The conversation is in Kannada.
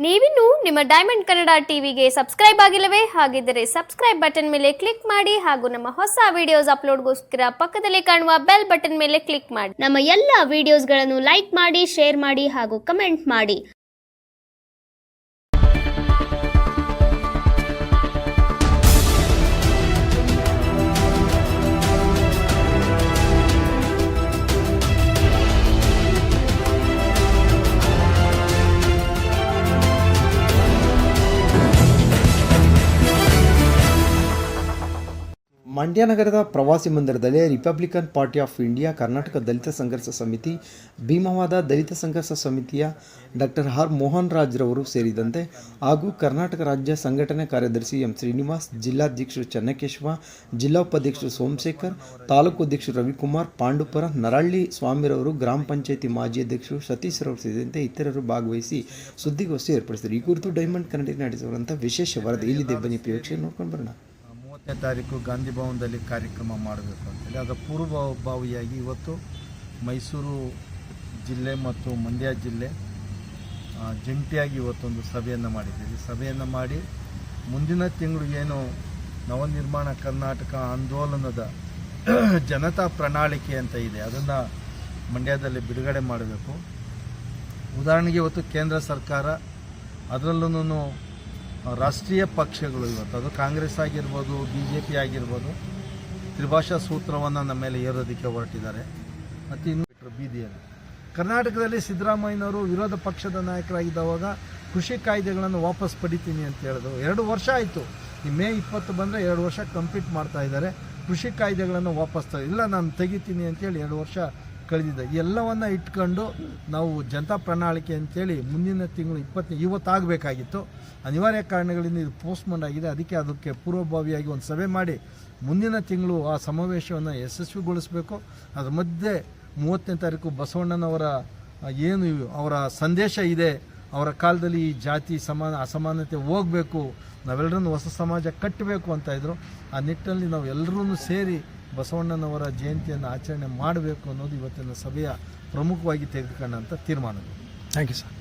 ನೀವಿನ್ನು ನಿಮ್ಮ ಡೈಮಂಡ್ ಕನ್ನಡ ಟಿವಿಗೆ ಸಬ್ಸ್ಕ್ರೈಬ್ ಆಗಿಲ್ಲವೇ? ಹಾಗಿದ್ದರೆ ಸಬ್ಸ್ಕ್ರೈಬ್ ಬಟನ್ ಮೇಲೆ ಕ್ಲಿಕ್ ಮಾಡಿ ಹಾಗೂ ನಮ್ಮ ಹೊಸ ವಿಡಿಯೋಸ್ ಅಪ್ಲೋಡ್ಗೋಸ್ಕರ ಪಕ್ಕದಲ್ಲಿ ಕಾಣುವ ಬೆಲ್ ಬಟನ್ ಮೇಲೆ ಕ್ಲಿಕ್ ಮಾಡಿ. ನಮ್ಮ ಎಲ್ಲ ವಿಡಿಯೋಸ್ಗಳನ್ನು ಲೈಕ್ ಮಾಡಿ, ಶೇರ್ ಮಾಡಿ ಹಾಗೂ ಕಮೆಂಟ್ ಮಾಡಿ. ಮಂಡ್ಯ ನಗರದ ಪ್ರವಾಸಿ ಮಂದಿರದಲ್ಲಿ Republican party of India, Karnataka Dalit Sangharsha Samiti, ಭೀಮವಾದ ದಲಿತ ಸಂಘರ್ಷ ಸಮಿತಿಯ ಡಾಕ್ಟರ್ ಆರ್ ಮೋಹನ್ ರಾಜ್ರವರು ಸೇರಿದಂತೆ ಹಾಗೂ ಕರ್ನಾಟಕ ರಾಜ್ಯ ಸಂಘಟನೆ ಕಾರ್ಯದರ್ಶಿ ಎಂ ಶ್ರೀನಿವಾಸ್, ಜಿಲ್ಲಾಧ್ಯಕ್ಷರು ಚೆನ್ನಕೇಶವ, ಜಿಲ್ಲಾ ಉಪಾಧ್ಯಕ್ಷರು ಸೋಮಶೇಖರ್, ತಾಲೂಕು ಅಧ್ಯಕ್ಷರು ರವಿಕುಮಾರ್, ಪಾಂಡುಪುರ, ನರಹಳ್ಳಿ ಸ್ವಾಮಿರವರು, ಗ್ರಾಮ ಪಂಚಾಯಿತಿ ಮಾಜಿ ಅಧ್ಯಕ್ಷರು ಸತೀಶ್ ರವರು ಸೇರಿದಂತೆ ಇತರರು ಭಾಗವಹಿಸಿ ಸುದ್ದಿಗೋಷ್ಠಿ ಏರ್ಪಡಿಸಿದರು. ಈ ಕುರಿತು ಡೈಮಂಡ್ ಕನ್ನಡ ನಡೆಸಿರುವಂಥ ವಿಶೇಷ ವರದಿ ಇಲ್ಲಿದೆ, ಬನ್ನಿ ಪ್ರೇಕ್ಷೆ ನೋಡ್ಕೊಂಡು ಬರೋಣ. 30ನೇ ತಾರೀಕು ಗಾಂಧಿ ಭವನದಲ್ಲಿ ಕಾರ್ಯಕ್ರಮ ಮಾಡಬೇಕು ಅಂತೇಳಿ ಅದರ ಪೂರ್ವಭಾವಿಯಾಗಿ ಇವತ್ತು ಮೈಸೂರು ಜಿಲ್ಲೆ ಮತ್ತು ಮಂಡ್ಯ ಜಿಲ್ಲೆ ಜಂಟಿಯಾಗಿ ಇವತ್ತೊಂದು ಸಭೆಯನ್ನು ಮಾಡಿದ್ದೀವಿ. ಸಭೆಯನ್ನು ಮಾಡಿ ಮುಂದಿನ ತಿಂಗಳು ಏನು ನವನಿರ್ಮಾಣ ಕರ್ನಾಟಕ ಆಂದೋಲನದ ಜನತಾ ಪ್ರಣಾಳಿಕೆ ಅಂತ ಇದೆ, ಅದನ್ನು ಮಂಡ್ಯದಲ್ಲಿ ಬಿಡುಗಡೆ ಮಾಡಬೇಕು. ಉದಾಹರಣೆಗೆ ಇವತ್ತು ಕೇಂದ್ರ ಸರ್ಕಾರ, ಅದರಲ್ಲೂ ರಾಷ್ಟ್ರೀಯ ಪಕ್ಷಗಳು ಇವತ್ತು ಅದು ಕಾಂಗ್ರೆಸ್ ಆಗಿರ್ಬೋದು, BJP ಆಗಿರ್ಬೋದು, ತ್ರಿಭಾಷಾ ಸೂತ್ರವನ್ನು ನಮ್ಮ ಮೇಲೆ ಏರೋದಕ್ಕೆ ಹೊರಟಿದ್ದಾರೆ. ಮತ್ತು ಇನ್ನು ಬೀದಿಯಲ್ಲಿ ಕರ್ನಾಟಕದಲ್ಲಿ ಸಿದ್ದರಾಮಯ್ಯನವರು ವಿರೋಧ ಪಕ್ಷದ ನಾಯಕರಾಗಿದ್ದವಾಗ ಕೃಷಿ ಕಾಯ್ದೆಗಳನ್ನು ವಾಪಸ್ ಪಡಿತೀನಿ ಅಂತ ಹೇಳಿದ್ರು. 2 ವರ್ಷ ಆಯಿತು. ಈ ಮೇ 20 ಬಂದರೆ 2 ವರ್ಷ ಕಂಪ್ಲೀಟ್ ಮಾಡ್ತಾ ಇದ್ದಾರೆ. ಕೃಷಿ ಕಾಯ್ದೆಗಳನ್ನು ವಾಪಸ್ ಇಲ್ಲ, ನಾನು ತೆಗಿತೀನಿ ಅಂತೇಳಿ 2 ವರ್ಷ ಕಳೆದಿದೆ. ಎಲ್ಲವನ್ನು ಇಟ್ಕೊಂಡು ನಾವು ಜನತಾ ಪ್ರಣಾಳಿಕೆ ಅಂತೇಳಿ ಮುಂದಿನ ತಿಂಗಳು ಇವತ್ತಾಗಬೇಕಾಗಿತ್ತು. ಅನಿವಾರ್ಯ ಕಾರಣಗಳಿಂದ ಇದು ಪೋಸ್ಟ್ಪೋನ್ ಆಗಿದೆ. ಅದಕ್ಕೆ ಪೂರ್ವಭಾವಿಯಾಗಿ ಒಂದು ಸಭೆ ಮಾಡಿ ಮುಂದಿನ ತಿಂಗಳು ಆ ಸಮಾವೇಶವನ್ನು ಯಶಸ್ವಿಗೊಳಿಸಬೇಕು. ಅದರ ಮಧ್ಯೆ 30ನೇ ತಾರೀಕು ಬಸವಣ್ಣನವರ ಏನು ಅವರ ಸಂದೇಶ ಇದೆ, ಅವರ ಕಾಲದಲ್ಲಿ ಈ ಜಾತಿ ಅಸಮಾನತೆ ಹೋಗಬೇಕು, ನಾವೆಲ್ಲರನ್ನು ಹೊಸ ಸಮಾಜ ಕಟ್ಟಬೇಕು ಅಂತ ಇದ್ರು. ಆ ನಿಟ್ಟಿನಲ್ಲಿ ನಾವು ಎಲ್ಲರೂ ಸೇರಿ ಬಸವಣ್ಣನವರ ಜಯಂತಿಯನ್ನು ಆಚರಣೆ ಮಾಡಬೇಕು ಅನ್ನೋದು ಇವತ್ತಿನ ಸಭೆಯ ಪ್ರಮುಖವಾಗಿ ತೆಗೆದುಕೊಂಡಂಥ ತೀರ್ಮಾನ. Thank you sir.